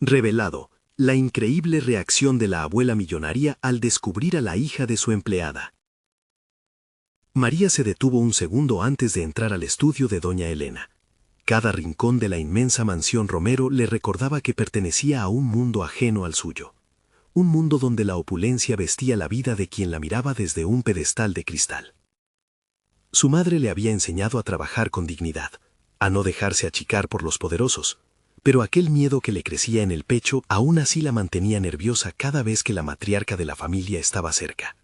Revelado, la increíble reacción de la abuela millonaria al descubrir a la hija de su empleada. María se detuvo un segundo antes de entrar al estudio de doña Elena. Cada rincón de la inmensa mansión Romero le recordaba que pertenecía a un mundo ajeno al suyo. Un mundo donde la opulencia vestía la vida de quien la miraba desde un pedestal de cristal. Su madre le había enseñado a trabajar con dignidad, a no dejarse achicar por los poderosos, pero aquel miedo que le crecía en el pecho aún así la mantenía nerviosa cada vez que la matriarca de la familia estaba cerca.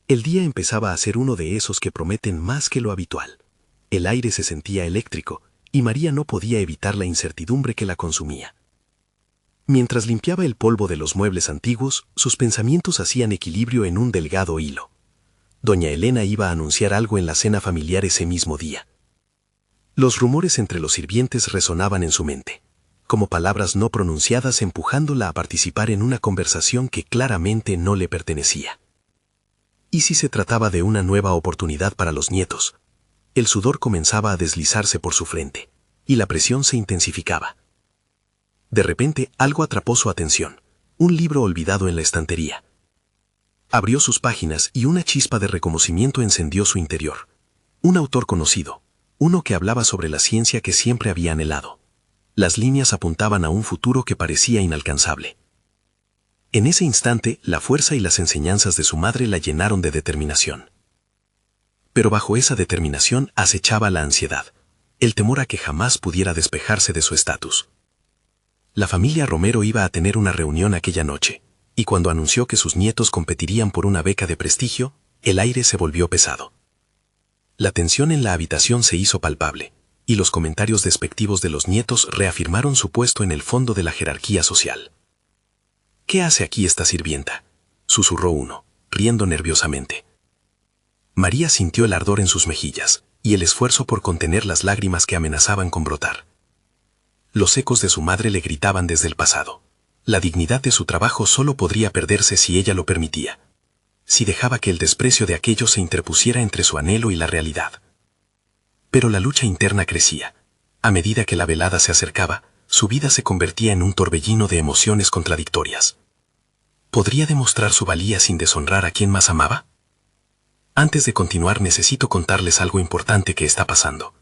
El día empezaba a ser uno de esos que prometen más que lo habitual. El aire se sentía eléctrico, y María no podía evitar la incertidumbre que la consumía. Mientras limpiaba el polvo de los muebles antiguos, sus pensamientos hacían equilibrio en un delgado hilo. Doña Elena iba a anunciar algo en la cena familiar ese mismo día. Los rumores entre los sirvientes resonaban en su mente, como palabras no pronunciadas empujándola a participar en una conversación que claramente no le pertenecía. ¿Y si se trataba de una nueva oportunidad para los nietos? El sudor comenzaba a deslizarse por su frente, y la presión se intensificaba. De repente, algo atrapó su atención, un libro olvidado en la estantería. Abrió sus páginas y una chispa de reconocimiento encendió su interior. Un autor conocido, uno que hablaba sobre la ciencia que siempre había anhelado. Las líneas apuntaban a un futuro que parecía inalcanzable. En ese instante, la fuerza y las enseñanzas de su madre la llenaron de determinación. Pero bajo esa determinación acechaba la ansiedad, el temor a que jamás pudiera despejarse de su estatus. La familia Romero iba a tener una reunión aquella noche, y cuando anunció que sus nietos competirían por una beca de prestigio, el aire se volvió pesado. La tensión en la habitación se hizo palpable, y los comentarios despectivos de los nietos reafirmaron su puesto en el fondo de la jerarquía social. «¿Qué hace aquí esta sirvienta?», susurró uno, riendo nerviosamente. María sintió el ardor en sus mejillas, y el esfuerzo por contener las lágrimas que amenazaban con brotar. Los ecos de su madre le gritaban desde el pasado. La dignidad de su trabajo solo podría perderse si ella lo permitía, si dejaba que el desprecio de aquellos se interpusiera entre su anhelo y la realidad. Pero la lucha interna crecía. A medida que la velada se acercaba, su vida se convertía en un torbellino de emociones contradictorias. ¿Podría demostrar su valía sin deshonrar a quien más amaba? Antes de continuar, necesito contarles algo importante que está pasando.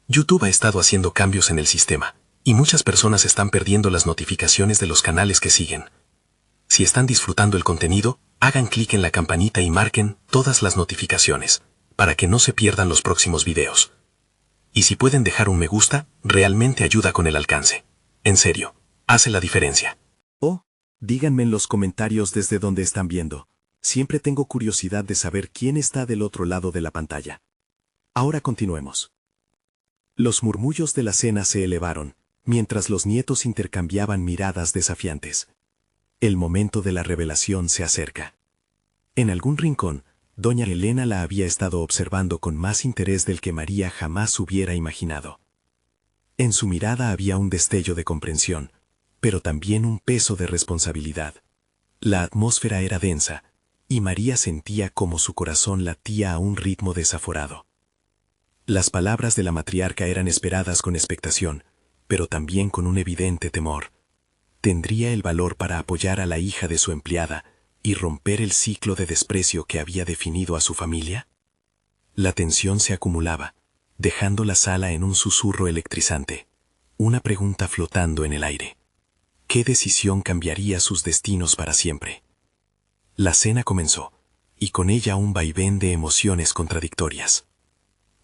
YouTube ha estado haciendo cambios en el sistema, y muchas personas están perdiendo las notificaciones de los canales que siguen. Si están disfrutando el contenido, hagan clic en la campanita y marquen todas las notificaciones, para que no se pierdan los próximos videos. Y si pueden dejar un me gusta, realmente ayuda con el alcance. En serio, hace la diferencia. Oh, díganme en los comentarios desde donde están viendo. Siempre tengo curiosidad de saber quién está del otro lado de la pantalla. Ahora continuemos. Los murmullos de la cena se elevaron, mientras los nietos intercambiaban miradas desafiantes. El momento de la revelación se acerca. En algún rincón, doña Elena la había estado observando con más interés del que María jamás hubiera imaginado. En su mirada había un destello de comprensión, pero también un peso de responsabilidad. La atmósfera era densa, y María sentía como su corazón latía a un ritmo desaforado. Las palabras de la matriarca eran esperadas con expectación, pero también con un evidente temor. ¿Tendría el valor para apoyar a la hija de su empleada y romper el ciclo de desprecio que había definido a su familia? La tensión se acumulaba, dejando la sala en un susurro electrizante, una pregunta flotando en el aire. ¿Qué decisión cambiaría sus destinos para siempre? La cena comenzó, y con ella un vaivén de emociones contradictorias.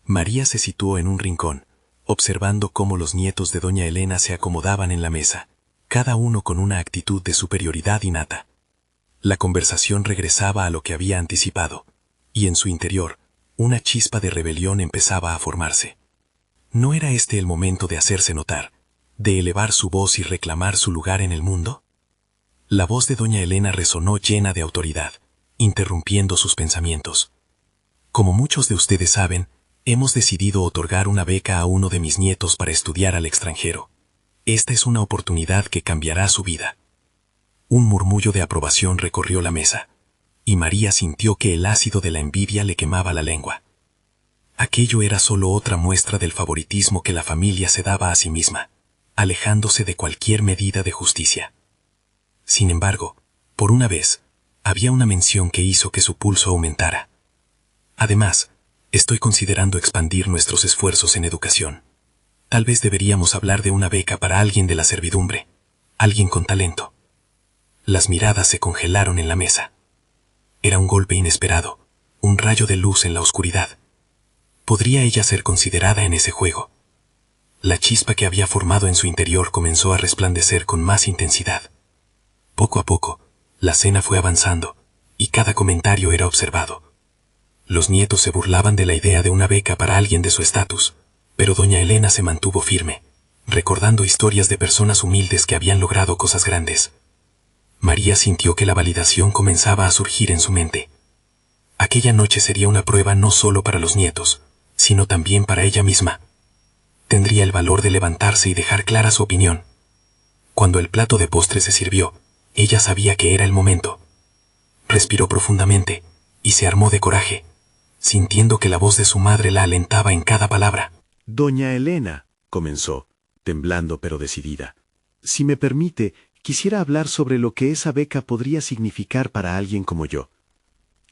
María se situó en un rincón, observando cómo los nietos de doña Elena se acomodaban en la mesa, cada uno con una actitud de superioridad innata. La conversación regresaba a lo que había anticipado, y en su interior, una chispa de rebelión empezaba a formarse. ¿No era este el momento de hacerse notar, de elevar su voz y reclamar su lugar en el mundo? La voz de doña Elena resonó llena de autoridad, interrumpiendo sus pensamientos. Como muchos de ustedes saben, hemos decidido otorgar una beca a uno de mis nietos para estudiar al extranjero. Esta es una oportunidad que cambiará su vida. Un murmullo de aprobación recorrió la mesa, y María sintió que el ácido de la envidia le quemaba la lengua. Aquello era solo otra muestra del favoritismo que la familia se daba a sí misma, alejándose de cualquier medida de justicia. Sin embargo, por una vez, había una mención que hizo que su pulso aumentara. Además, estoy considerando expandir nuestros esfuerzos en educación. Tal vez deberíamos hablar de una beca para alguien de la servidumbre, alguien con talento. Las miradas se congelaron en la mesa. Era un golpe inesperado, un rayo de luz en la oscuridad. ¿Podría ella ser considerada en ese juego? La chispa que había formado en su interior comenzó a resplandecer con más intensidad. Poco a poco, la cena fue avanzando, y cada comentario era observado. Los nietos se burlaban de la idea de una beca para alguien de su estatus, pero doña Elena se mantuvo firme, recordando historias de personas humildes que habían logrado cosas grandes. María sintió que la validación comenzaba a surgir en su mente. Aquella noche sería una prueba no solo para los nietos, sino también para ella misma. Tendría el valor de levantarse y dejar clara su opinión. Cuando el plato de postre se sirvió, ella sabía que era el momento. Respiró profundamente y se armó de coraje, sintiendo que la voz de su madre la alentaba en cada palabra. Doña Elena, comenzó, temblando pero decidida. Si me permite, quisiera hablar sobre lo que esa beca podría significar para alguien como yo.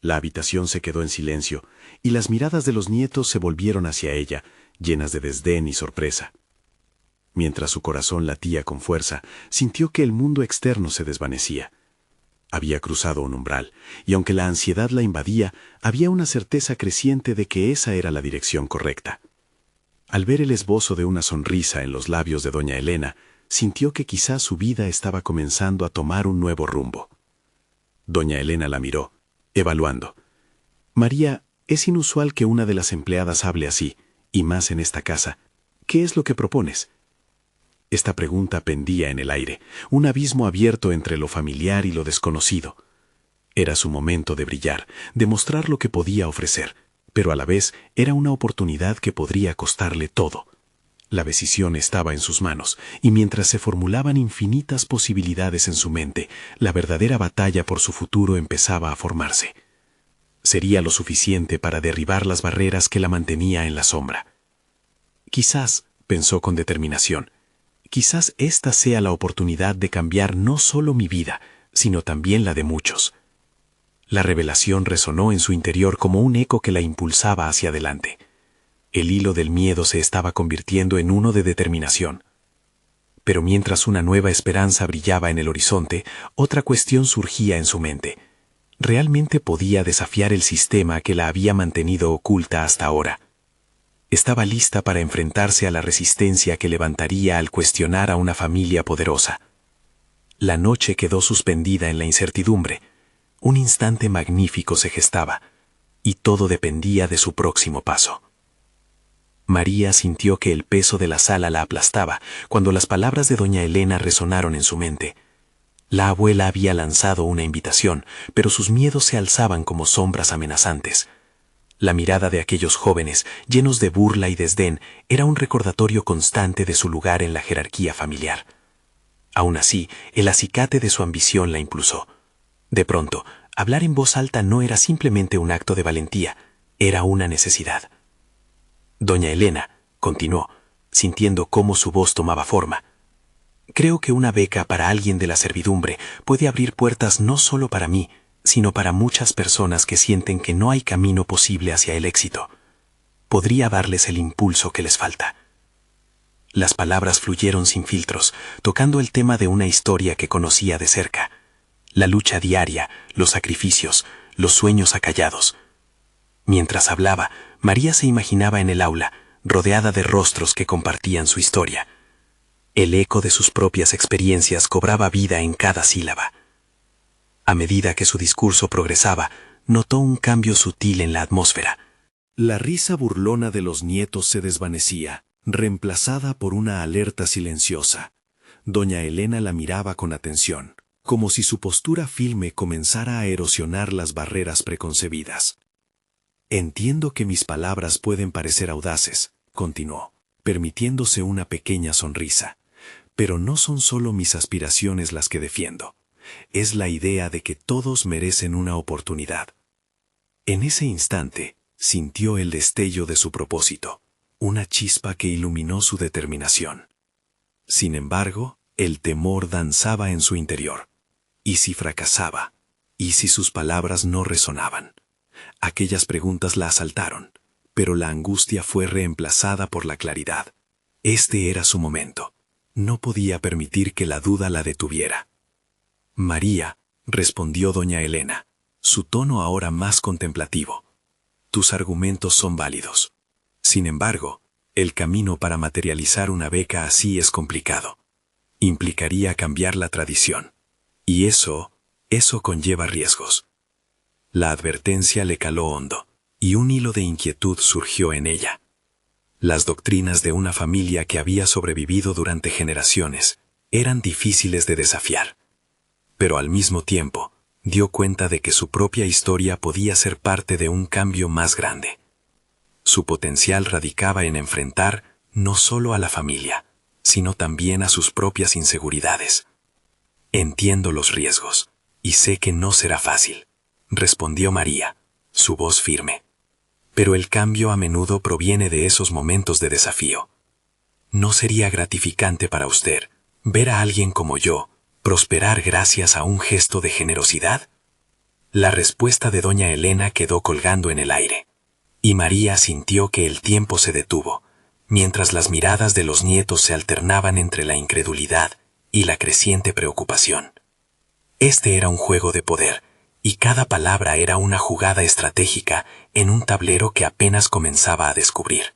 La habitación se quedó en silencio, y las miradas de los nietos se volvieron hacia ella, llenas de desdén y sorpresa. Mientras su corazón latía con fuerza, sintió que el mundo externo se desvanecía. Había cruzado un umbral, y aunque la ansiedad la invadía, había una certeza creciente de que esa era la dirección correcta. Al ver el esbozo de una sonrisa en los labios de doña Elena, sintió que quizás su vida estaba comenzando a tomar un nuevo rumbo. Doña Elena la miró, evaluando. María, es inusual que una de las empleadas hable así, y más en esta casa. ¿Qué es lo que propones? Esta pregunta pendía en el aire, un abismo abierto entre lo familiar y lo desconocido. Era su momento de brillar, de mostrar lo que podía ofrecer, pero a la vez era una oportunidad que podría costarle todo. La decisión estaba en sus manos, y mientras se formulaban infinitas posibilidades en su mente, la verdadera batalla por su futuro empezaba a formarse. Sería lo suficiente para derribar las barreras que la mantenía en la sombra. Quizás, pensó con determinación, quizás esta sea la oportunidad de cambiar no solo mi vida, sino también la de muchos. La revelación resonó en su interior como un eco que la impulsaba hacia adelante. El hilo del miedo se estaba convirtiendo en uno de determinación. Pero mientras una nueva esperanza brillaba en el horizonte, otra cuestión surgía en su mente. ¿Realmente podía desafiar el sistema que la había mantenido oculta hasta ahora? Estaba lista para enfrentarse a la resistencia que levantaría al cuestionar a una familia poderosa. La noche quedó suspendida en la incertidumbre. Un instante magnífico se gestaba, y todo dependía de su próximo paso. María sintió que el peso de la sala la aplastaba cuando las palabras de doña Elena resonaron en su mente. La abuela había lanzado una invitación, pero sus miedos se alzaban como sombras amenazantes. La mirada de aquellos jóvenes, llenos de burla y desdén, era un recordatorio constante de su lugar en la jerarquía familiar. Aún así, el acicate de su ambición la impulsó. De pronto, hablar en voz alta no era simplemente un acto de valentía, era una necesidad. Doña Elena, continuó, sintiendo cómo su voz tomaba forma. Creo que una beca para alguien de la servidumbre puede abrir puertas no solo para mí, sino para muchas personas que sienten que no hay camino posible hacia el éxito. Podría darles el impulso que les falta. Las palabras fluyeron sin filtros, tocando el tema de una historia que conocía de cerca. La lucha diaria, los sacrificios, los sueños acallados. Mientras hablaba, María se imaginaba en el aula, rodeada de rostros que compartían su historia. El eco de sus propias experiencias cobraba vida en cada sílaba. A medida que su discurso progresaba, notó un cambio sutil en la atmósfera. La risa burlona de los nietos se desvanecía, reemplazada por una alerta silenciosa. Doña Elena la miraba con atención, como si su postura firme comenzara a erosionar las barreras preconcebidas. Entiendo que mis palabras pueden parecer audaces, continuó, permitiéndose una pequeña sonrisa. Pero no son solo mis aspiraciones las que defiendo. Es la idea de que todos merecen una oportunidad. En ese instante, sintió el destello de su propósito, una chispa que iluminó su determinación. Sin embargo, el temor danzaba en su interior. ¿Y si fracasaba? ¿Y si sus palabras no resonaban? Aquellas preguntas la asaltaron, pero la angustia fue reemplazada por la claridad. Este era su momento. No podía permitir que la duda la detuviera. María, respondió doña Elena, su tono ahora más contemplativo. Tus argumentos son válidos. Sin embargo, el camino para materializar una beca así es complicado. Implicaría cambiar la tradición. Y eso conlleva riesgos. La advertencia le caló hondo, y un hilo de inquietud surgió en ella. Las doctrinas de una familia que había sobrevivido durante generaciones eran difíciles de desafiar. Pero al mismo tiempo, dio cuenta de que su propia historia podía ser parte de un cambio más grande. Su potencial radicaba en enfrentar no solo a la familia, sino también a sus propias inseguridades. Entiendo los riesgos, y sé que no será fácil, respondió María, su voz firme. Pero el cambio a menudo proviene de esos momentos de desafío. ¿No sería gratificante para usted ver a alguien como yo prosperar gracias a un gesto de generosidad? La respuesta de doña Elena quedó colgando en el aire, y María sintió que el tiempo se detuvo, mientras las miradas de los nietos se alternaban entre la incredulidad y la creciente preocupación. Este era un juego de poder, y cada palabra era una jugada estratégica en un tablero que apenas comenzaba a descubrir.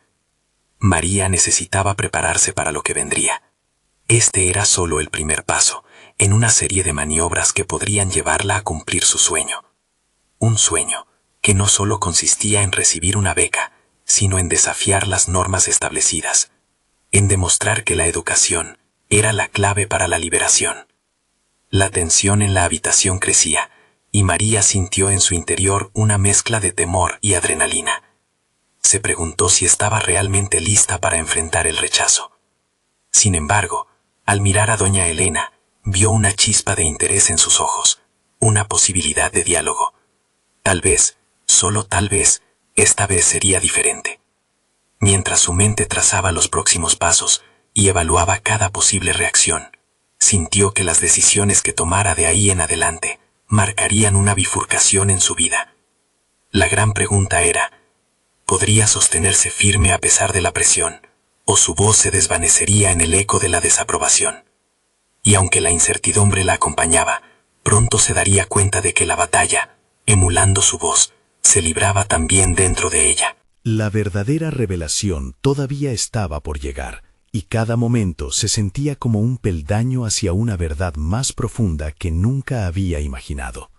María necesitaba prepararse para lo que vendría. Este era solo el primer paso, en una serie de maniobras que podrían llevarla a cumplir su sueño. Un sueño que no solo consistía en recibir una beca, sino en desafiar las normas establecidas, en demostrar que la educación era la clave para la liberación. La tensión en la habitación crecía, y María sintió en su interior una mezcla de temor y adrenalina. Se preguntó si estaba realmente lista para enfrentar el rechazo. Sin embargo, al mirar a doña Elena, vio una chispa de interés en sus ojos, una posibilidad de diálogo. Tal vez, solo tal vez, esta vez sería diferente. Mientras su mente trazaba los próximos pasos y evaluaba cada posible reacción, sintió que las decisiones que tomara de ahí en adelante marcarían una bifurcación en su vida. La gran pregunta era, ¿podría sostenerse firme a pesar de la presión, o su voz se desvanecería en el eco de la desaprobación? Y aunque la incertidumbre la acompañaba, pronto se daría cuenta de que la batalla, emulando su voz, se libraba también dentro de ella. La verdadera revelación todavía estaba por llegar, y cada momento se sentía como un peldaño hacia una verdad más profunda que nunca había imaginado.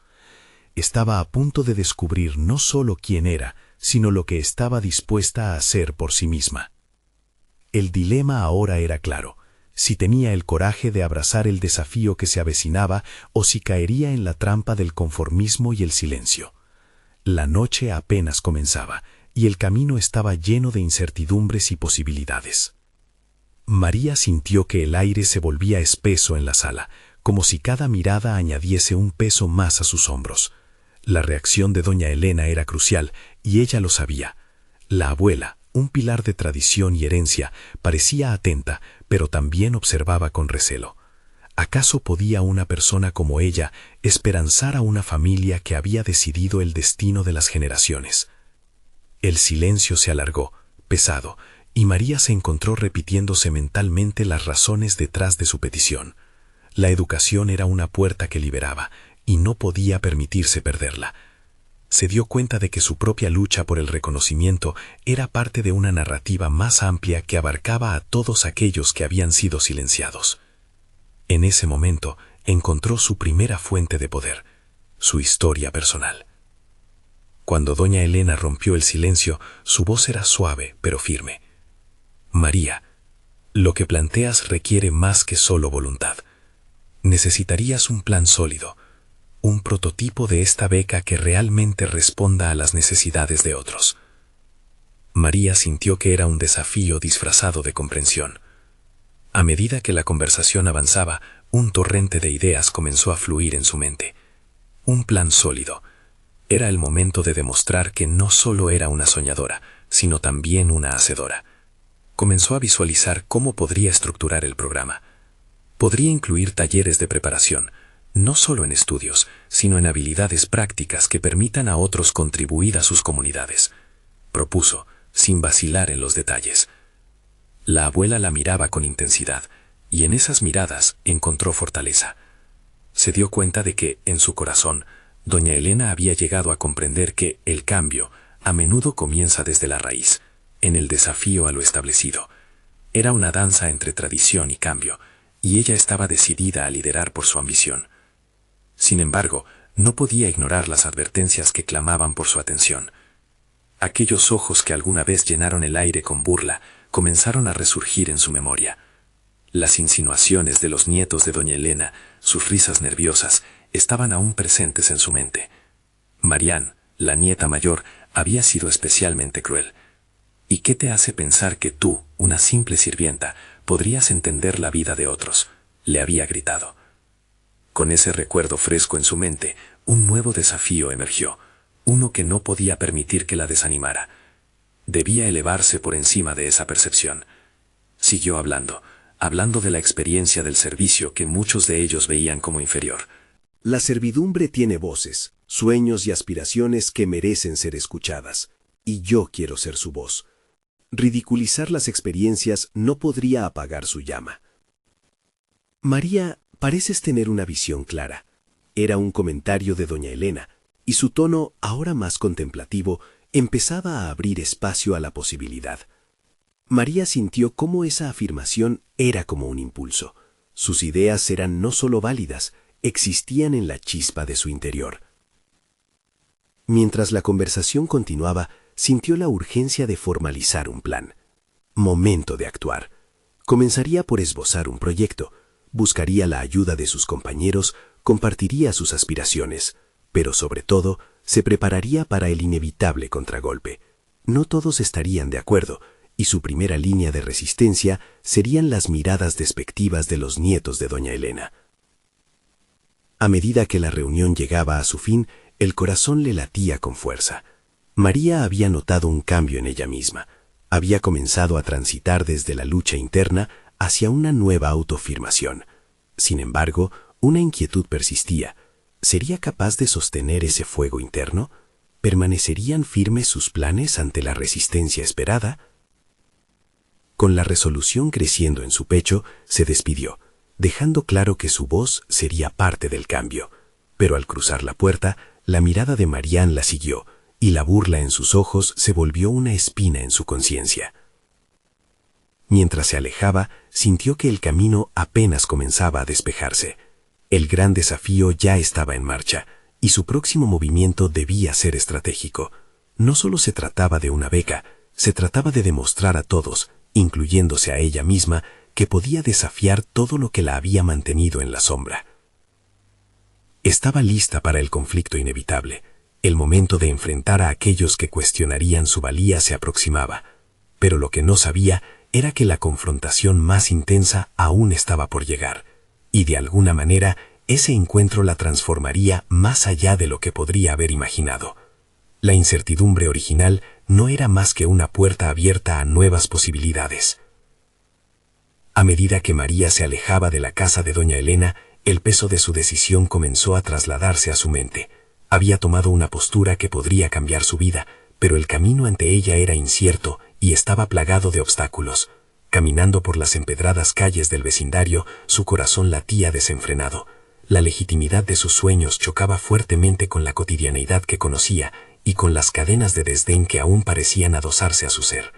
Estaba a punto de descubrir no solo quién era, sino lo que estaba dispuesta a hacer por sí misma. El dilema ahora era claro: si tenía el coraje de abrazar el desafío que se avecinaba o si caería en la trampa del conformismo y el silencio. La noche apenas comenzaba, y el camino estaba lleno de incertidumbres y posibilidades. María sintió que el aire se volvía espeso en la sala, como si cada mirada añadiese un peso más a sus hombros. La reacción de doña Elena era crucial, y ella lo sabía. La abuela, un pilar de tradición y herencia, parecía atenta, pero también observaba con recelo. ¿Acaso podía una persona como ella esperanzar a una familia que había decidido el destino de las generaciones? El silencio se alargó, pesado, y María se encontró repitiéndose mentalmente las razones detrás de su petición. La educación era una puerta que liberaba, y no podía permitirse perderla. Se dio cuenta de que su propia lucha por el reconocimiento era parte de una narrativa más amplia que abarcaba a todos aquellos que habían sido silenciados. En ese momento encontró su primera fuente de poder, su historia personal. Cuando doña Elena rompió el silencio, su voz era suave pero firme. María, lo que planteas requiere más que solo voluntad. Necesitarías un plan sólido, un prototipo de esta beca que realmente responda a las necesidades de otros. María sintió que era un desafío disfrazado de comprensión. A medida que la conversación avanzaba, un torrente de ideas comenzó a fluir en su mente. Un plan sólido. Era el momento de demostrar que no solo era una soñadora, sino también una hacedora. Comenzó a visualizar cómo podría estructurar el programa. Podría incluir talleres de preparación, no solo en estudios, sino en habilidades prácticas que permitan a otros contribuir a sus comunidades, propuso, sin vacilar en los detalles. La abuela la miraba con intensidad, y en esas miradas encontró fortaleza. Se dio cuenta de que, en su corazón, doña Elena había llegado a comprender que el cambio a menudo comienza desde la raíz, en el desafío a lo establecido. Era una danza entre tradición y cambio, y ella estaba decidida a liderar por su ambición. Sin embargo, no podía ignorar las advertencias que clamaban por su atención. Aquellos ojos que alguna vez llenaron el aire con burla comenzaron a resurgir en su memoria. Las insinuaciones de los nietos de doña Elena, sus risas nerviosas, estaban aún presentes en su mente. Marián, la nieta mayor, había sido especialmente cruel. ¿Y qué te hace pensar que tú, una simple sirvienta, podrías entender la vida de otros?, le había gritado. Con ese recuerdo fresco en su mente, un nuevo desafío emergió, uno que no podía permitir que la desanimara. Debía elevarse por encima de esa percepción. Siguió hablando de la experiencia del servicio que muchos de ellos veían como inferior. La servidumbre tiene voces, sueños y aspiraciones que merecen ser escuchadas, y yo quiero ser su voz. Ridiculizar las experiencias no podría apagar su llama. María, pareces tener una visión clara. Era un comentario de doña Elena, y su tono, ahora más contemplativo, empezaba a abrir espacio a la posibilidad. María sintió cómo esa afirmación era como un impulso. Sus ideas eran no solo válidas, existían en la chispa de su interior. Mientras la conversación continuaba, sintió la urgencia de formalizar un plan. Momento de actuar. Comenzaría por esbozar un proyecto, buscaría la ayuda de sus compañeros, compartiría sus aspiraciones, pero sobre todo, se prepararía para el inevitable contragolpe. No todos estarían de acuerdo, y su primera línea de resistencia serían las miradas despectivas de los nietos de doña Elena. A medida que la reunión llegaba a su fin, el corazón le latía con fuerza. María había notado un cambio en ella misma. Había comenzado a transitar desde la lucha interna hacia una nueva autoafirmación. Sin embargo, una inquietud persistía. ¿Sería capaz de sostener ese fuego interno? ¿Permanecerían firmes sus planes ante la resistencia esperada? Con la resolución creciendo en su pecho, se despidió, dejando claro que su voz sería parte del cambio. Pero al cruzar la puerta, la mirada de Marián la siguió, y la burla en sus ojos se volvió una espina en su conciencia. Mientras se alejaba, sintió que el camino apenas comenzaba a despejarse. El gran desafío ya estaba en marcha, y su próximo movimiento debía ser estratégico. No solo se trataba de una beca, se trataba de demostrar a todos, incluyéndose a ella misma, que podía desafiar todo lo que la había mantenido en la sombra. Estaba lista para el conflicto inevitable. El momento de enfrentar a aquellos que cuestionarían su valía se aproximaba, pero lo que no sabía era que la confrontación más intensa aún estaba por llegar, y de alguna manera ese encuentro la transformaría más allá de lo que podría haber imaginado. La incertidumbre original no era más que una puerta abierta a nuevas posibilidades. A medida que María se alejaba de la casa de doña Elena, el peso de su decisión comenzó a trasladarse a su mente. Había tomado una postura que podría cambiar su vida, pero el camino ante ella era incierto y estaba plagado de obstáculos. Caminando por las empedradas calles del vecindario, su corazón latía desenfrenado. La legitimidad de sus sueños chocaba fuertemente con la cotidianeidad que conocía y con las cadenas de desdén que aún parecían adosarse a su ser.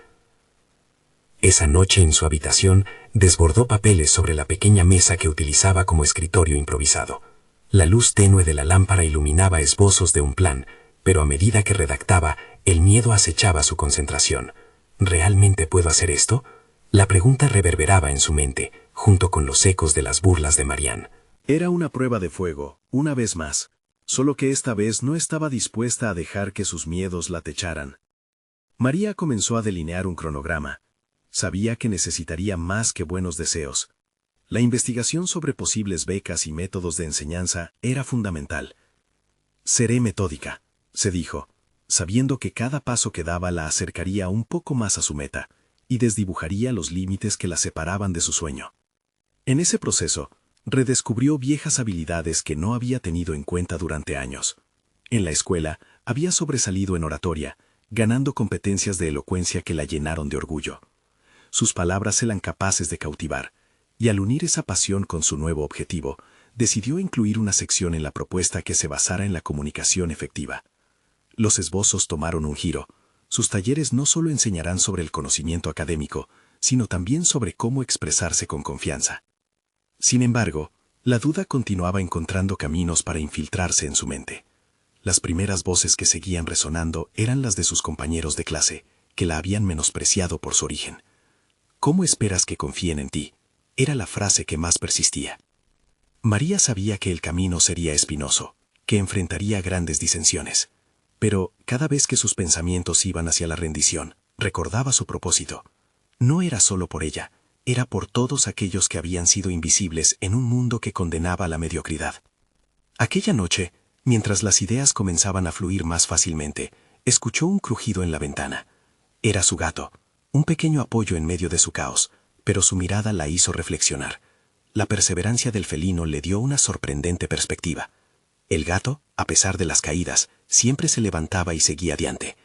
Esa noche en su habitación desbordó papeles sobre la pequeña mesa que utilizaba como escritorio improvisado. La luz tenue de la lámpara iluminaba esbozos de un plan, pero a medida que redactaba, el miedo acechaba su concentración. ¿Realmente puedo hacer esto? La pregunta reverberaba en su mente, junto con los ecos de las burlas de Marián. Era una prueba de fuego, una vez más, solo que esta vez no estaba dispuesta a dejar que sus miedos la techaran. María comenzó a delinear un cronograma. Sabía que necesitaría más que buenos deseos. La investigación sobre posibles becas y métodos de enseñanza era fundamental. Seré metódica, se dijo, sabiendo que cada paso que daba la acercaría un poco más a su meta, y desdibujaría los límites que la separaban de su sueño. En ese proceso, redescubrió viejas habilidades que no había tenido en cuenta durante años. En la escuela, había sobresalido en oratoria, ganando competencias de elocuencia que la llenaron de orgullo. Sus palabras eran capaces de cautivar, y al unir esa pasión con su nuevo objetivo, decidió incluir una sección en la propuesta que se basara en la comunicación efectiva. Los esbozos tomaron un giro. Sus talleres no solo enseñarán sobre el conocimiento académico, sino también sobre cómo expresarse con confianza. Sin embargo, la duda continuaba encontrando caminos para infiltrarse en su mente. Las primeras voces que seguían resonando eran las de sus compañeros de clase, que la habían menospreciado por su origen. ¿Cómo esperas que confíen en ti?, era la frase que más persistía. María sabía que el camino sería espinoso, que enfrentaría grandes disensiones. Pero, cada vez que sus pensamientos iban hacia la rendición, recordaba su propósito. No era solo por ella, era por todos aquellos que habían sido invisibles en un mundo que condenaba a la mediocridad. Aquella noche, mientras las ideas comenzaban a fluir más fácilmente, escuchó un crujido en la ventana. Era su gato, un pequeño apoyo en medio de su caos, pero su mirada la hizo reflexionar. La perseverancia del felino le dio una sorprendente perspectiva. El gato, a pesar de las caídas, siempre se levantaba y seguía adiante.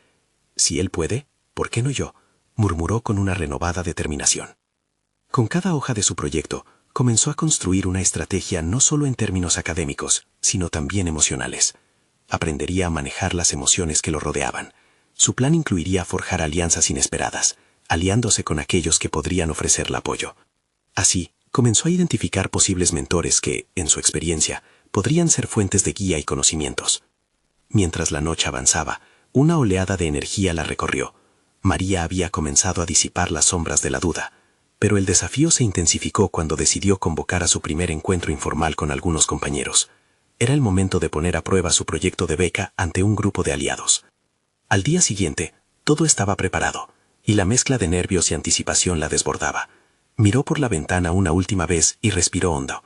Si él puede, ¿por qué no yo?, murmuró con una renovada determinación. Con cada hoja de su proyecto, comenzó a construir una estrategia no solo en términos académicos, sino también emocionales. Aprendería a manejar las emociones que lo rodeaban. Su plan incluiría forjar alianzas inesperadas, aliándose con aquellos que podrían ofrecerle apoyo. Así, comenzó a identificar posibles mentores que, en su experiencia, podrían ser fuentes de guía y conocimientos. Mientras la noche avanzaba, una oleada de energía la recorrió. María había comenzado a disipar las sombras de la duda, pero el desafío se intensificó cuando decidió convocar a su primer encuentro informal con algunos compañeros. Era el momento de poner a prueba su proyecto de beca ante un grupo de aliados. Al día siguiente, todo estaba preparado, y la mezcla de nervios y anticipación la desbordaba. Miró por la ventana una última vez y respiró hondo.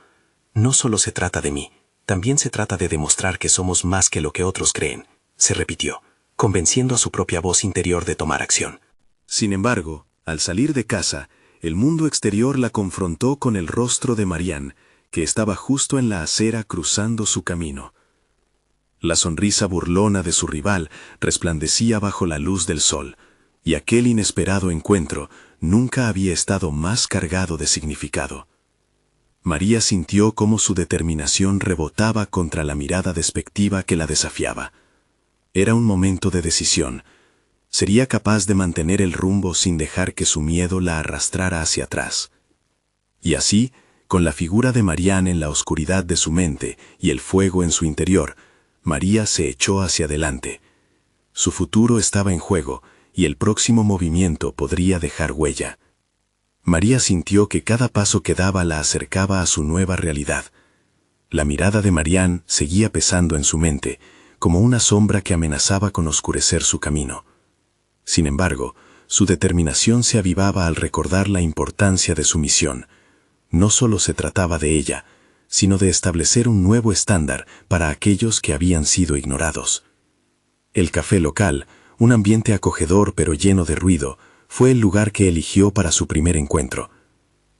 No solo se trata de mí, también se trata de demostrar que somos más que lo que otros creen, se repitió, convenciendo a su propia voz interior de tomar acción. Sin embargo, al salir de casa, el mundo exterior la confrontó con el rostro de Marianne, que estaba justo en la acera cruzando su camino. La sonrisa burlona de su rival resplandecía bajo la luz del sol, y aquel inesperado encuentro nunca había estado más cargado de significado. María sintió cómo su determinación rebotaba contra la mirada despectiva que la desafiaba. Era un momento de decisión. Sería capaz de mantener el rumbo sin dejar que su miedo la arrastrara hacia atrás. Y así, con la figura de Marianne en la oscuridad de su mente y el fuego en su interior, María se echó hacia adelante. Su futuro estaba en juego, y el próximo movimiento podría dejar huella. María sintió que cada paso que daba la acercaba a su nueva realidad. La mirada de Marianne seguía pesando en su mente, como una sombra que amenazaba con oscurecer su camino. Sin embargo, su determinación se avivaba al recordar la importancia de su misión. No solo se trataba de ella, sino de establecer un nuevo estándar para aquellos que habían sido ignorados. El café local, un ambiente acogedor pero lleno de ruido, fue el lugar que eligió para su primer encuentro.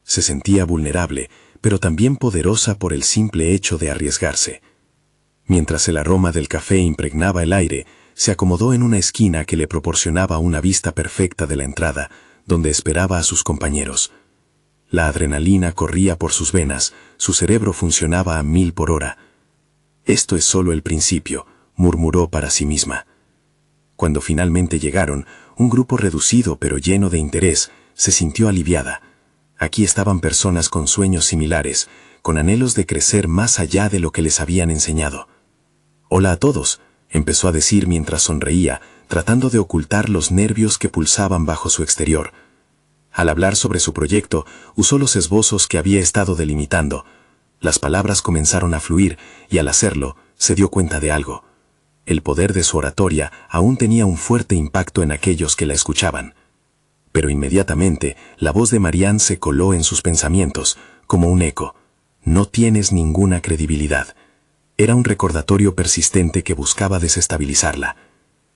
Se sentía vulnerable, pero también poderosa por el simple hecho de arriesgarse. Mientras el aroma del café impregnaba el aire, se acomodó en una esquina que le proporcionaba una vista perfecta de la entrada, donde esperaba a sus compañeros. La adrenalina corría por sus venas, su cerebro funcionaba a 1000 por hora. «Esto es solo el principio», murmuró para sí misma. Cuando finalmente llegaron, un grupo reducido pero lleno de interés, se sintió aliviada. Aquí estaban personas con sueños similares, con anhelos de crecer más allá de lo que les habían enseñado. «Hola a todos», empezó a decir mientras sonreía, tratando de ocultar los nervios que pulsaban bajo su exterior. Al hablar sobre su proyecto, usó los esbozos que había estado delimitando. Las palabras comenzaron a fluir y al hacerlo, se dio cuenta de algo. El poder de su oratoria aún tenía un fuerte impacto en aquellos que la escuchaban. Pero inmediatamente, la voz de Marianne se coló en sus pensamientos, como un eco. «No tienes ninguna credibilidad». Era un recordatorio persistente que buscaba desestabilizarla.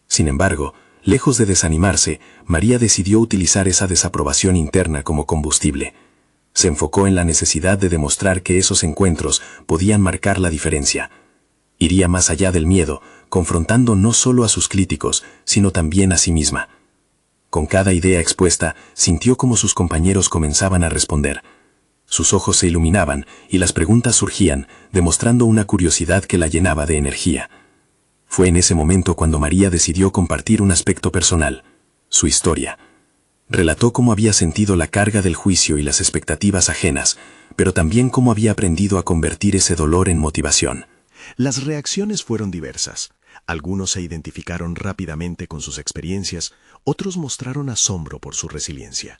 Sin embargo, lejos de desanimarse, María decidió utilizar esa desaprobación interna como combustible. Se enfocó en la necesidad de demostrar que esos encuentros podían marcar la diferencia. Iría más allá del miedo, confrontando no solo a sus críticos, sino también a sí misma. Con cada idea expuesta, sintió como sus compañeros comenzaban a responder. Sus ojos se iluminaban y las preguntas surgían, demostrando una curiosidad que la llenaba de energía. Fue en ese momento cuando María decidió compartir un aspecto personal, su historia. Relató cómo había sentido la carga del juicio y las expectativas ajenas, pero también cómo había aprendido a convertir ese dolor en motivación. Las reacciones fueron diversas. Algunos se identificaron rápidamente con sus experiencias, otros mostraron asombro por su resiliencia.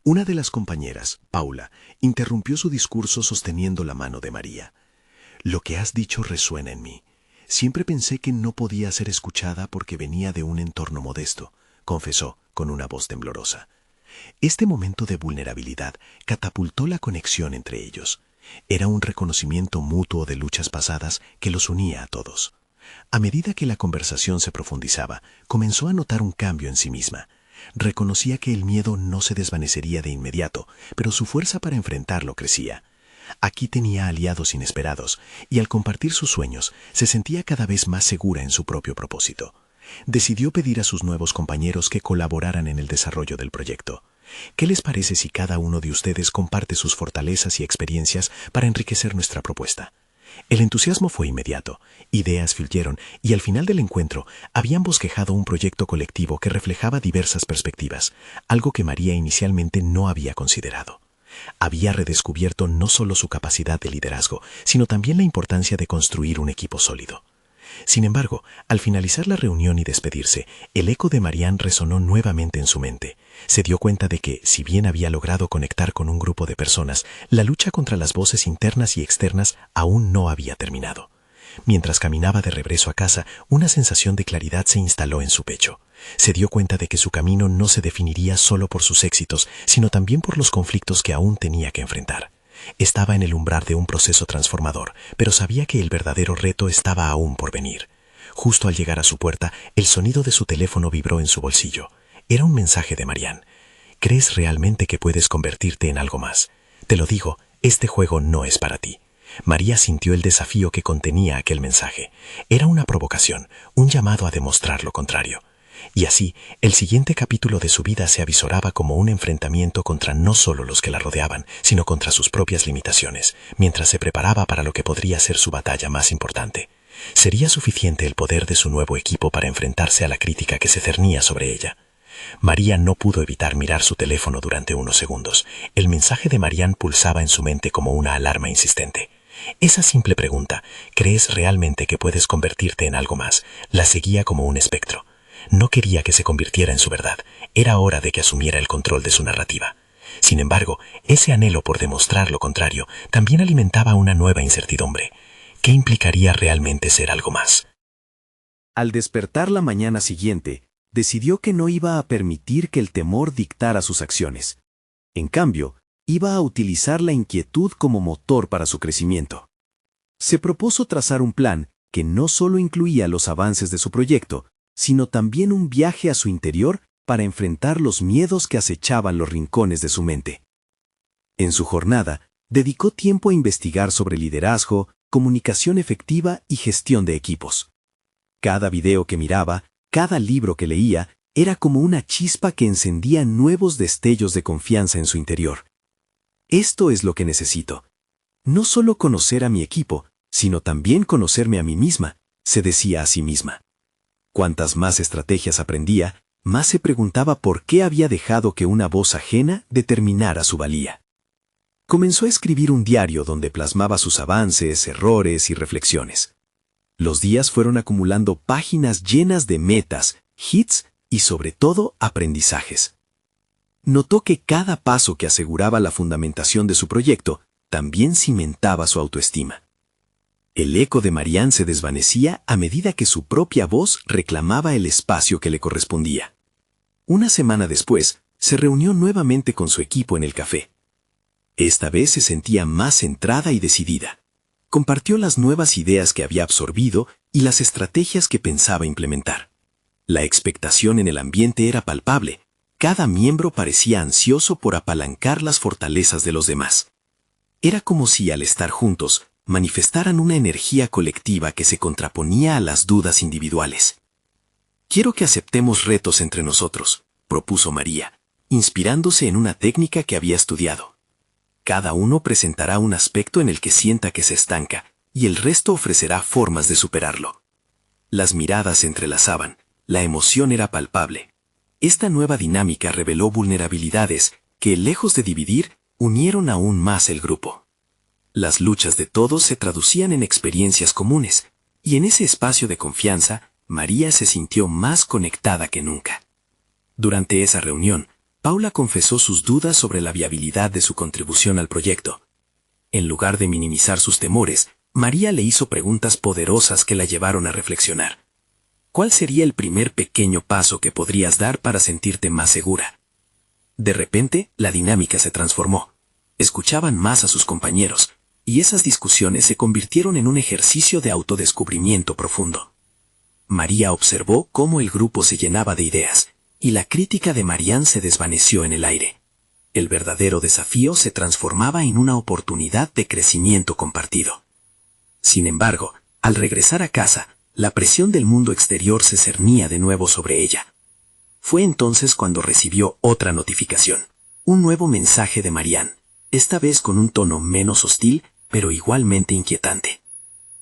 Una de las compañeras, Paula, interrumpió su discurso sosteniendo la mano de María. «Lo que has dicho resuena en mí. Siempre pensé que no podía ser escuchada porque venía de un entorno modesto», confesó con una voz temblorosa. Este momento de vulnerabilidad catapultó la conexión entre ellos. Era un reconocimiento mutuo de luchas pasadas que los unía a todos. A medida que la conversación se profundizaba, comenzó a notar un cambio en sí misma. Reconocía que el miedo no se desvanecería de inmediato, pero su fuerza para enfrentarlo crecía. Aquí tenía aliados inesperados, y al compartir sus sueños, se sentía cada vez más segura en su propio propósito. Decidió pedir a sus nuevos compañeros que colaboraran en el desarrollo del proyecto. ¿Qué les parece si cada uno de ustedes comparte sus fortalezas y experiencias para enriquecer nuestra propuesta? El entusiasmo fue inmediato, ideas fluyeron y al final del encuentro habían bosquejado un proyecto colectivo que reflejaba diversas perspectivas, algo que María inicialmente no había considerado. Había redescubierto no solo su capacidad de liderazgo, sino también la importancia de construir un equipo sólido. Sin embargo, al finalizar la reunión y despedirse, el eco de Marianne resonó nuevamente en su mente. Se dio cuenta de que, si bien había logrado conectar con un grupo de personas, la lucha contra las voces internas y externas aún no había terminado. Mientras caminaba de regreso a casa, una sensación de claridad se instaló en su pecho. Se dio cuenta de que su camino no se definiría solo por sus éxitos, sino también por los conflictos que aún tenía que enfrentar. Estaba en el umbral de un proceso transformador, pero sabía que el verdadero reto estaba aún por venir. Justo al llegar a su puerta, el sonido de su teléfono vibró en su bolsillo. Era un mensaje de Marianne. ¿Crees realmente que puedes convertirte en algo más? Te lo digo, este juego no es para ti. María sintió el desafío que contenía aquel mensaje. Era una provocación, un llamado a demostrar lo contrario. Y así, el siguiente capítulo de su vida se avisoraba como un enfrentamiento contra no solo los que la rodeaban, sino contra sus propias limitaciones, mientras se preparaba para lo que podría ser su batalla más importante. ¿Sería suficiente el poder de su nuevo equipo para enfrentarse a la crítica que se cernía sobre ella? María no pudo evitar mirar su teléfono durante unos segundos. El mensaje de Marianne pulsaba en su mente como una alarma insistente. Esa simple pregunta, ¿crees realmente que puedes convertirte en algo más?, la seguía como un espectro. No quería que se convirtiera en su verdad. Era hora de que asumiera el control de su narrativa. Sin embargo, ese anhelo por demostrar lo contrario también alimentaba una nueva incertidumbre. ¿Qué implicaría realmente ser algo más? Al despertar la mañana siguiente, decidió que no iba a permitir que el temor dictara sus acciones. En cambio, iba a utilizar la inquietud como motor para su crecimiento. Se propuso trazar un plan que no solo incluía los avances de su proyecto, sino también un viaje a su interior para enfrentar los miedos que acechaban los rincones de su mente. En su jornada, dedicó tiempo a investigar sobre liderazgo, comunicación efectiva y gestión de equipos. Cada video que miraba, cada libro que leía, era como una chispa que encendía nuevos destellos de confianza en su interior. Esto es lo que necesito. No solo conocer a mi equipo, sino también conocerme a mí misma, se decía a sí misma. Cuantas más estrategias aprendía, más se preguntaba por qué había dejado que una voz ajena determinara su valía. Comenzó a escribir un diario donde plasmaba sus avances, errores y reflexiones. Los días fueron acumulando páginas llenas de metas, hits y sobre todo aprendizajes. Notó que cada paso que aseguraba la fundamentación de su proyecto también cimentaba su autoestima. El eco de Marianne se desvanecía a medida que su propia voz reclamaba el espacio que le correspondía. Una semana después, se reunió nuevamente con su equipo en el café. Esta vez se sentía más centrada y decidida. Compartió las nuevas ideas que había absorbido y las estrategias que pensaba implementar. La expectación en el ambiente era palpable, Cada miembro parecía ansioso por apalancar las fortalezas de los demás. Era como si, al estar juntos, manifestaran una energía colectiva que se contraponía a las dudas individuales. «Quiero que aceptemos retos entre nosotros», propuso María, inspirándose en una técnica que había estudiado. Cada uno presentará un aspecto en el que sienta que se estanca, y el resto ofrecerá formas de superarlo. Las miradas se entrelazaban, la emoción era palpable. Esta nueva dinámica reveló vulnerabilidades que, lejos de dividir, unieron aún más el grupo. Las luchas de todos se traducían en experiencias comunes, y en ese espacio de confianza, María se sintió más conectada que nunca. Durante esa reunión, Paula confesó sus dudas sobre la viabilidad de su contribución al proyecto. En lugar de minimizar sus temores, María le hizo preguntas poderosas que la llevaron a reflexionar. ¿Cuál sería el primer pequeño paso que podrías dar para sentirte más segura? De repente, la dinámica se transformó. Escuchaban más a sus compañeros, y esas discusiones se convirtieron en un ejercicio de autodescubrimiento profundo. María observó cómo el grupo se llenaba de ideas, y la crítica de Marianne se desvaneció en el aire. El verdadero desafío se transformaba en una oportunidad de crecimiento compartido. Sin embargo, al regresar a casa, la presión del mundo exterior se cernía de nuevo sobre ella. Fue entonces cuando recibió otra notificación, un nuevo mensaje de Marianne, esta vez con un tono menos hostil, pero igualmente inquietante.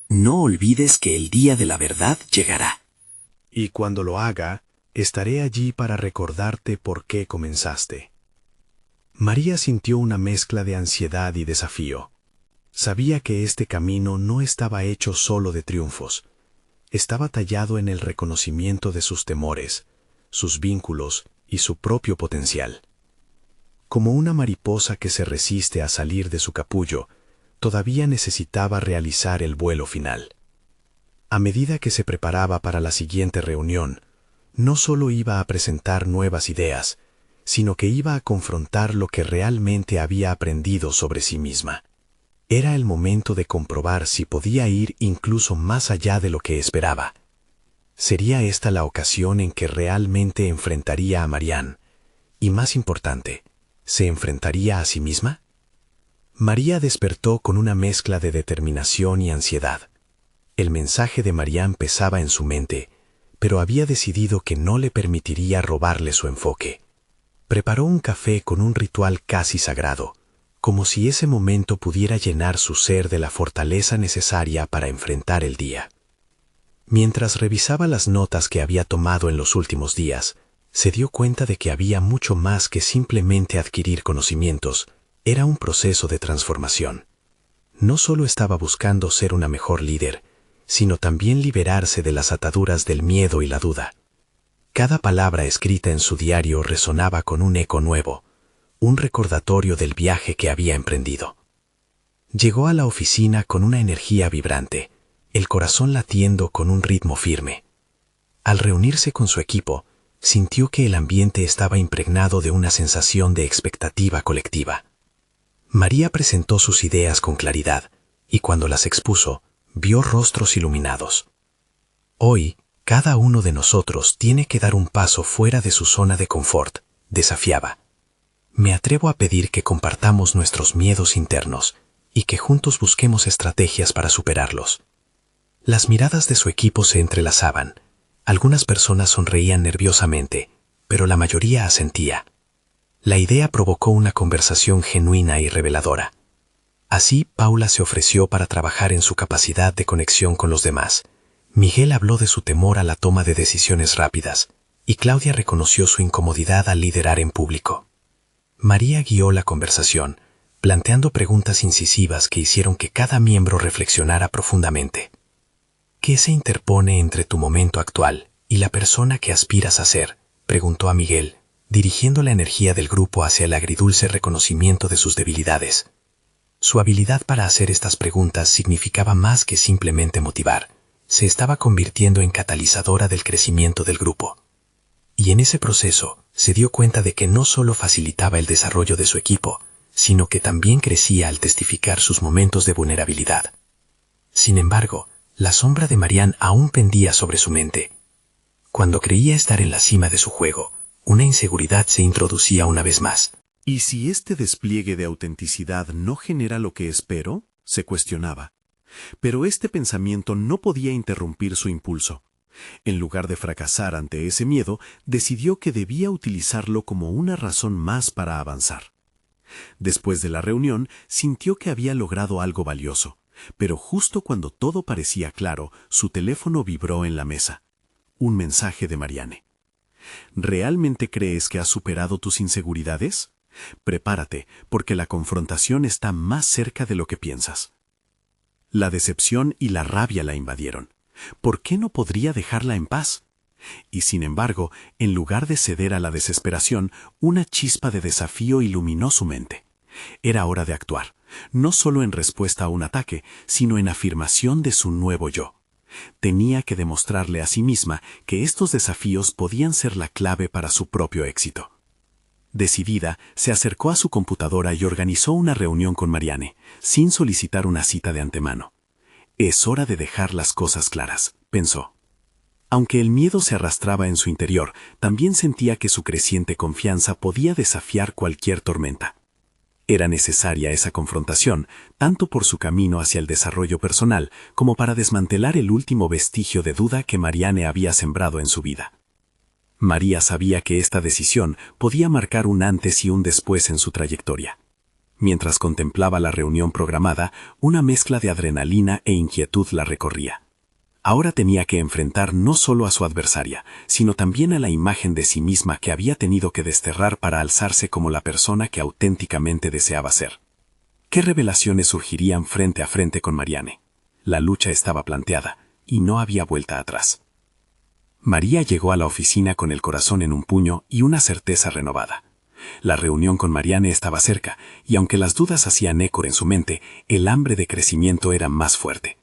No olvides que el día de la verdad llegará. Y cuando lo haga, estaré allí para recordarte por qué comenzaste. María sintió una mezcla de ansiedad y desafío. Sabía que este camino no estaba hecho solo de triunfos. Estaba tallado en el reconocimiento de sus temores, sus vínculos y su propio potencial. Como una mariposa que se resiste a salir de su capullo, todavía necesitaba realizar el vuelo final. A medida que se preparaba para la siguiente reunión, no solo iba a presentar nuevas ideas, sino que iba a confrontar lo que realmente había aprendido sobre sí misma. Era el momento de comprobar si podía ir incluso más allá de lo que esperaba. ¿Sería esta la ocasión en que realmente enfrentaría a Marianne? Y más importante, ¿se enfrentaría a sí misma? María despertó con una mezcla de determinación y ansiedad. El mensaje de Marianne pesaba en su mente, pero había decidido que no le permitiría robarle su enfoque. Preparó un café con un ritual casi sagrado, como si ese momento pudiera llenar su ser de la fortaleza necesaria para enfrentar el día. Mientras revisaba las notas que había tomado en los últimos días, se dio cuenta de que había mucho más que simplemente adquirir conocimientos. Era un proceso de transformación. No solo estaba buscando ser una mejor líder, sino también liberarse de las ataduras del miedo y la duda. Cada palabra escrita en su diario resonaba con un eco nuevo, un recordatorio del viaje que había emprendido. Llegó a la oficina con una energía vibrante, el corazón latiendo con un ritmo firme. Al reunirse con su equipo, sintió que el ambiente estaba impregnado de una sensación de expectativa colectiva. María presentó sus ideas con claridad, y cuando las expuso, vio rostros iluminados. Hoy, cada uno de nosotros tiene que dar un paso fuera de su zona de confort, desafiaba. Me atrevo a pedir que compartamos nuestros miedos internos y que juntos busquemos estrategias para superarlos. Las miradas de su equipo se entrelazaban. Algunas personas sonreían nerviosamente, pero la mayoría asentía. La idea provocó una conversación genuina y reveladora. Así, Paula se ofreció para trabajar en su capacidad de conexión con los demás. Miguel habló de su temor a la toma de decisiones rápidas, y Claudia reconoció su incomodidad al liderar en público. María guió la conversación, planteando preguntas incisivas que hicieron que cada miembro reflexionara profundamente. ¿Qué se interpone entre tu momento actual y la persona que aspiras a ser?, preguntó a Miguel, dirigiendo la energía del grupo hacia el agridulce reconocimiento de sus debilidades. Su habilidad para hacer estas preguntas significaba más que simplemente motivar. Se estaba convirtiendo en catalizadora del crecimiento del grupo. Y en ese proceso, se dio cuenta de que no solo facilitaba el desarrollo de su equipo, sino que también crecía al testificar sus momentos de vulnerabilidad. Sin embargo, la sombra de Marianne aún pendía sobre su mente. Cuando creía estar en la cima de su juego, una inseguridad se introducía una vez más. ¿Y si este despliegue de autenticidad no genera lo que espero?, se cuestionaba. Pero este pensamiento no podía interrumpir su impulso. En lugar de fracasar ante ese miedo, decidió que debía utilizarlo como una razón más para avanzar. Después de la reunión, sintió que había logrado algo valioso, pero justo cuando todo parecía claro, su teléfono vibró en la mesa. Un mensaje de Marianne. ¿Realmente crees que has superado tus inseguridades? Prepárate, porque la confrontación está más cerca de lo que piensas. La decepción y la rabia la invadieron. ¿Por qué no podría dejarla en paz? Y sin embargo, en lugar de ceder a la desesperación, una chispa de desafío iluminó su mente. Era hora de actuar, no solo en respuesta a un ataque, sino en afirmación de su nuevo yo. Tenía que demostrarle a sí misma que estos desafíos podían ser la clave para su propio éxito. Decidida, se acercó a su computadora y organizó una reunión con Marianne, sin solicitar una cita de antemano. Es hora de dejar las cosas claras, pensó. Aunque el miedo se arrastraba en su interior, también sentía que su creciente confianza podía desafiar cualquier tormenta. Era necesaria esa confrontación, tanto por su camino hacia el desarrollo personal como para desmantelar el último vestigio de duda que Marianne había sembrado en su vida. María sabía que esta decisión podía marcar un antes y un después en su trayectoria. Mientras contemplaba la reunión programada, una mezcla de adrenalina e inquietud la recorría. Ahora tenía que enfrentar no solo a su adversaria, sino también a la imagen de sí misma que había tenido que desterrar para alzarse como la persona que auténticamente deseaba ser. ¿Qué revelaciones surgirían frente a frente con Marianne? La lucha estaba planteada, y no había vuelta atrás. María llegó a la oficina con el corazón en un puño y una certeza renovada. La reunión con Marianne estaba cerca, y aunque las dudas hacían eco en su mente, el hambre de crecimiento era más fuerte.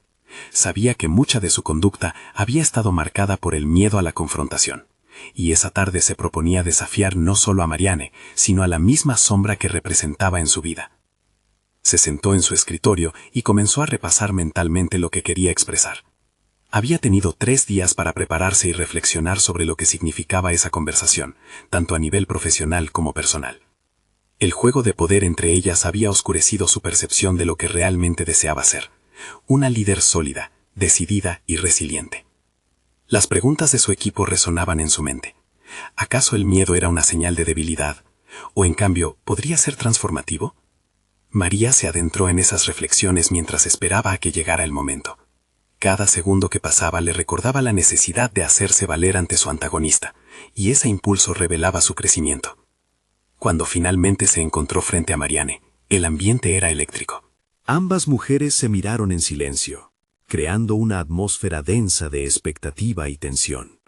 Sabía que mucha de su conducta había estado marcada por el miedo a la confrontación, y esa tarde se proponía desafiar no solo a Marianne, sino a la misma sombra que representaba en su vida. Se sentó en su escritorio y comenzó a repasar mentalmente lo que quería expresar. Había tenido 3 días para prepararse y reflexionar sobre lo que significaba esa conversación, tanto a nivel profesional como personal. El juego de poder entre ellas había oscurecido su percepción de lo que realmente deseaba ser. Una líder sólida, decidida y resiliente. Las preguntas de su equipo resonaban en su mente. ¿Acaso el miedo era una señal de debilidad? ¿O en cambio, podría ser transformativo? María se adentró en esas reflexiones mientras esperaba a que llegara el momento. Cada segundo que pasaba le recordaba la necesidad de hacerse valer ante su antagonista, y ese impulso revelaba su crecimiento. Cuando finalmente se encontró frente a Marianne, el ambiente era eléctrico. Ambas mujeres se miraron en silencio, creando una atmósfera densa de expectativa y tensión.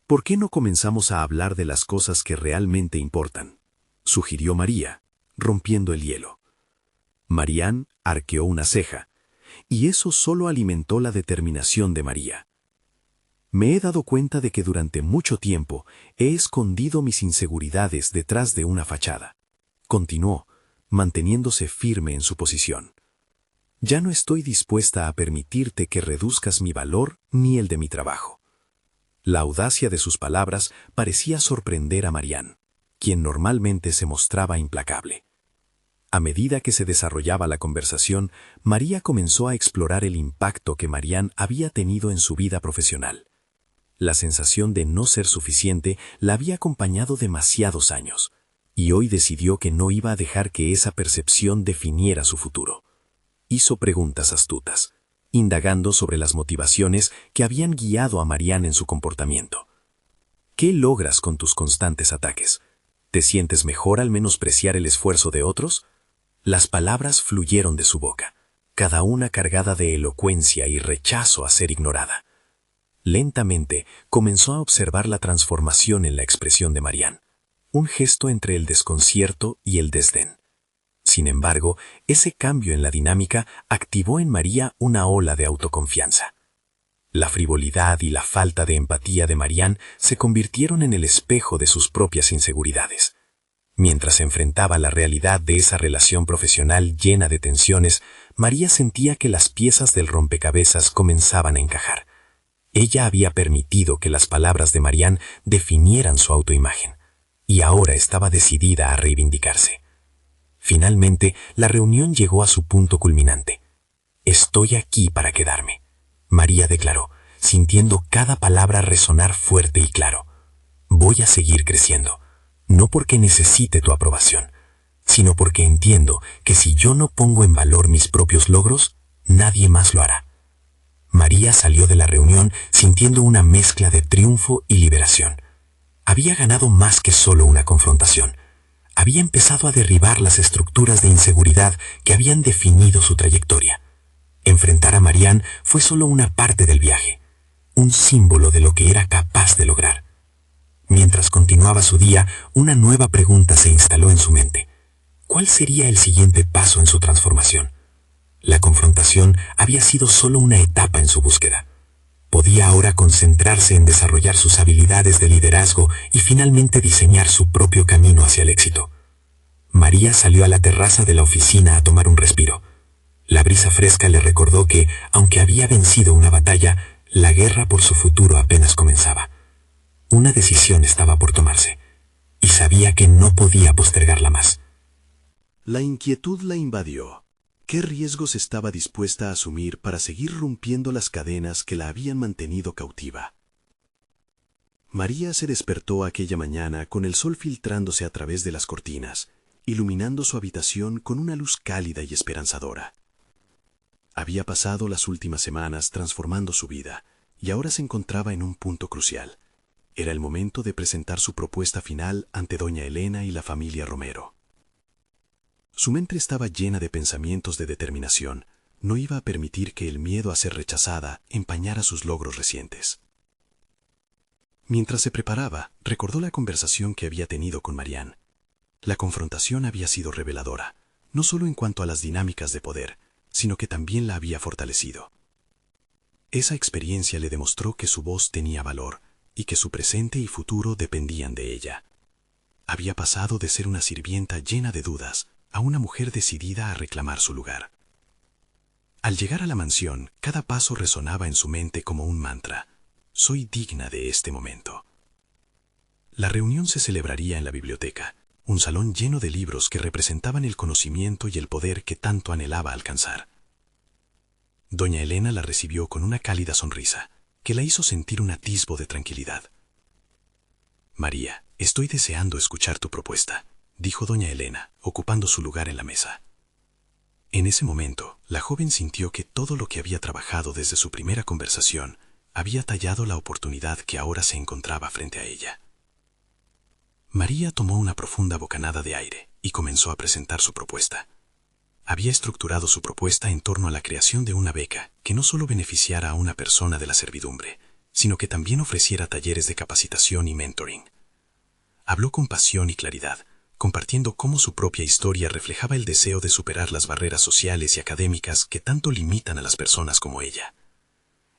¿Por qué no comenzamos a hablar de las cosas que realmente importan?, sugirió María, rompiendo el hielo. Marianne arqueó una ceja, y eso solo alimentó la determinación de María. Me he dado cuenta de que durante mucho tiempo he escondido mis inseguridades detrás de una fachada, continuó, manteniéndose firme en su posición. Ya no estoy dispuesta a permitirte que reduzcas mi valor ni el de mi trabajo. La audacia de sus palabras parecía sorprender a Marianne, quien normalmente se mostraba implacable. A medida que se desarrollaba la conversación, María comenzó a explorar el impacto que Marianne había tenido en su vida profesional. La sensación de no ser suficiente la había acompañado demasiados años, y hoy decidió que no iba a dejar que esa percepción definiera su futuro. Hizo preguntas astutas, indagando sobre las motivaciones que habían guiado a Marianne en su comportamiento. ¿Qué logras con tus constantes ataques? ¿Te sientes mejor al menospreciar el esfuerzo de otros? Las palabras fluyeron de su boca, cada una cargada de elocuencia y rechazo a ser ignorada. Lentamente comenzó a observar la transformación en la expresión de Marianne, un gesto entre el desconcierto y el desdén. Sin embargo, ese cambio en la dinámica activó en María una ola de autoconfianza. La frivolidad y la falta de empatía de Marianne se convirtieron en el espejo de sus propias inseguridades. Mientras enfrentaba la realidad de esa relación profesional llena de tensiones, María sentía que las piezas del rompecabezas comenzaban a encajar. Ella había permitido que las palabras de Marianne definieran su autoimagen, y ahora estaba decidida a reivindicarse. Finalmente, la reunión llegó a su punto culminante. «Estoy aquí para quedarme», María declaró, sintiendo cada palabra resonar fuerte y claro. «Voy a seguir creciendo, no porque necesite tu aprobación, sino porque entiendo que si yo no pongo en valor mis propios logros, nadie más lo hará». María salió de la reunión sintiendo una mezcla de triunfo y liberación. Había ganado más que solo una confrontación. Había empezado a derribar las estructuras de inseguridad que habían definido su trayectoria. Enfrentar a Marianne fue solo una parte del viaje, un símbolo de lo que era capaz de lograr. Mientras continuaba su día, una nueva pregunta se instaló en su mente. ¿Cuál sería el siguiente paso en su transformación? La confrontación había sido solo una etapa en su búsqueda. Podía ahora concentrarse en desarrollar sus habilidades de liderazgo y finalmente diseñar su propio camino hacia el éxito. María salió a la terraza de la oficina a tomar un respiro. La brisa fresca le recordó que, aunque había vencido una batalla, la guerra por su futuro apenas comenzaba. Una decisión estaba por tomarse, y sabía que no podía postergarla más. La inquietud la invadió. ¿Qué riesgos estaba dispuesta a asumir para seguir rompiendo las cadenas que la habían mantenido cautiva? María se despertó aquella mañana con el sol filtrándose a través de las cortinas, iluminando su habitación con una luz cálida y esperanzadora. Había pasado las últimas semanas transformando su vida, y ahora se encontraba en un punto crucial. Era el momento de presentar su propuesta final ante doña Elena y la familia Romero. Su mente estaba llena de pensamientos de determinación. No iba a permitir que el miedo a ser rechazada empañara sus logros recientes. Mientras se preparaba, recordó la conversación que había tenido con Marianne. La confrontación había sido reveladora, no solo en cuanto a las dinámicas de poder, sino que también la había fortalecido. Esa experiencia le demostró que su voz tenía valor y que su presente y futuro dependían de ella. Había pasado de ser una sirvienta llena de dudas a una mujer decidida a reclamar su lugar. Al llegar a la mansión, cada paso resonaba en su mente como un mantra. Soy digna de este momento. La reunión se celebraría en la biblioteca, un salón lleno de libros que representaban el conocimiento y el poder que tanto anhelaba alcanzar. Doña Elena la recibió con una cálida sonrisa, que la hizo sentir un atisbo de tranquilidad. María, estoy deseando escuchar tu propuesta, dijo doña Elena, ocupando su lugar en la mesa. En ese momento, la joven sintió que todo lo que había trabajado desde su primera conversación había tallado la oportunidad que ahora se encontraba frente a ella. María tomó una profunda bocanada de aire y comenzó a presentar su propuesta. Había estructurado su propuesta en torno a la creación de una beca que no solo beneficiara a una persona de la servidumbre, sino que también ofreciera talleres de capacitación y mentoring. Habló con pasión y claridad, compartiendo cómo su propia historia reflejaba el deseo de superar las barreras sociales y académicas que tanto limitan a las personas como ella.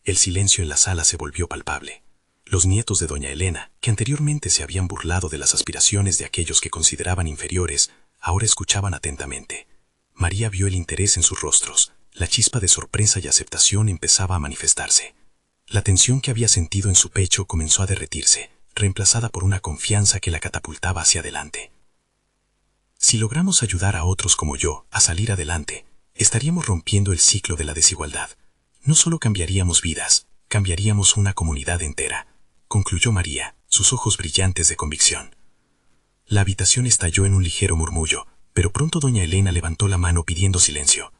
El silencio en la sala se volvió palpable. Los nietos de doña Elena, que anteriormente se habían burlado de las aspiraciones de aquellos que consideraban inferiores, ahora escuchaban atentamente. María vio el interés en sus rostros. La chispa de sorpresa y aceptación empezaba a manifestarse. La tensión que había sentido en su pecho comenzó a derretirse, reemplazada por una confianza que la catapultaba hacia adelante. Si logramos ayudar a otros como yo a salir adelante, estaríamos rompiendo el ciclo de la desigualdad. No solo cambiaríamos vidas, cambiaríamos una comunidad entera, concluyó María, sus ojos brillantes de convicción. La habitación estalló en un ligero murmullo, pero pronto doña Elena levantó la mano pidiendo silencio.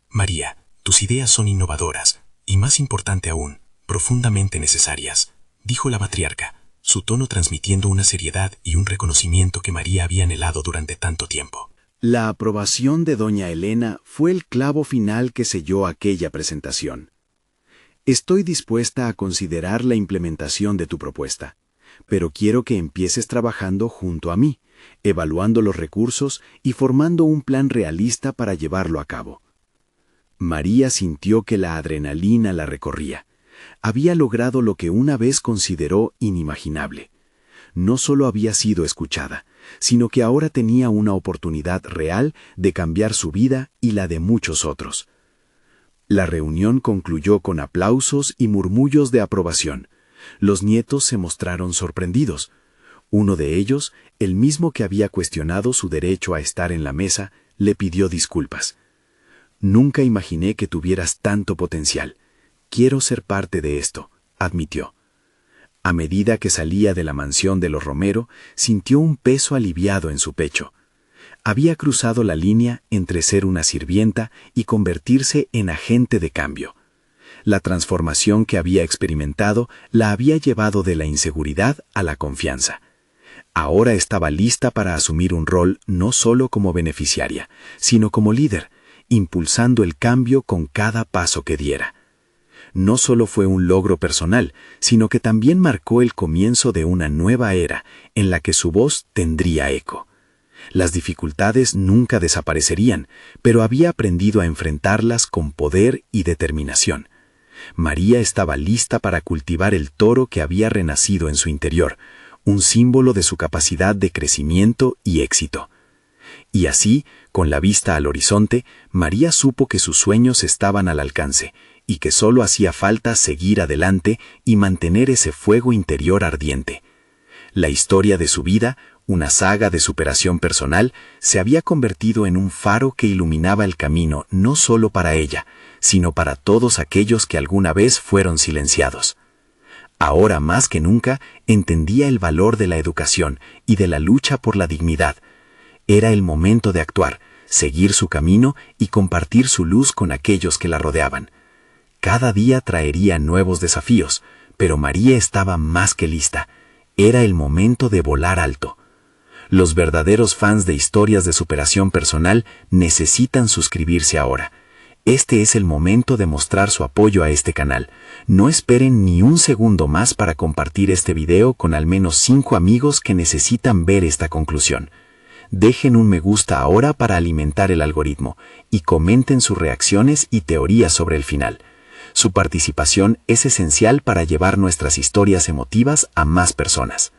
María, tus ideas son innovadoras, y más importante aún, profundamente necesarias, dijo la matriarca, su tono transmitiendo una seriedad y un reconocimiento que María había anhelado durante tanto tiempo. La aprobación de doña Elena fue el clavo final que selló aquella presentación. Estoy dispuesta a considerar la implementación de tu propuesta, pero quiero que empieces trabajando junto a mí, evaluando los recursos y formando un plan realista para llevarlo a cabo. María sintió que la adrenalina la recorría. Había logrado lo que una vez consideró inimaginable. No solo había sido escuchada, sino que ahora tenía una oportunidad real de cambiar su vida y la de muchos otros. La reunión concluyó con aplausos y murmullos de aprobación. Los nietos se mostraron sorprendidos. Uno de ellos, el mismo que había cuestionado su derecho a estar en la mesa, le pidió disculpas. «Nunca imaginé que tuvieras tanto potencial. Quiero ser parte de esto», admitió. A medida que salía de la mansión de los Romero, sintió un peso aliviado en su pecho. Había cruzado la línea entre ser una sirvienta y convertirse en agente de cambio. La transformación que había experimentado la había llevado de la inseguridad a la confianza. Ahora estaba lista para asumir un rol no solo como beneficiaria, sino como líder, impulsando el cambio con cada paso que diera. No solo fue un logro personal, sino que también marcó el comienzo de una nueva era en la que su voz tendría eco. Las dificultades nunca desaparecerían, pero había aprendido a enfrentarlas con poder y determinación. María estaba lista para cultivar el toro que había renacido en su interior, un símbolo de su capacidad de crecimiento y éxito. Y así, con la vista al horizonte, María supo que sus sueños estaban al alcance y que solo hacía falta seguir adelante y mantener ese fuego interior ardiente. La historia de su vida, una saga de superación personal, se había convertido en un faro que iluminaba el camino no solo para ella, sino para todos aquellos que alguna vez fueron silenciados. Ahora más que nunca entendía el valor de la educación y de la lucha por la dignidad. Era el momento de actuar, seguir su camino y compartir su luz con aquellos que la rodeaban. Cada día traería nuevos desafíos, pero María estaba más que lista. Era el momento de volar alto. Los verdaderos fans de historias de superación personal necesitan suscribirse ahora. Este es el momento de mostrar su apoyo a este canal. No esperen ni un segundo más para compartir este video con al menos 5 amigos que necesitan ver esta conclusión. Dejen un me gusta ahora para alimentar el algoritmo y comenten sus reacciones y teorías sobre el final. Su participación es esencial para llevar nuestras historias emotivas a más personas.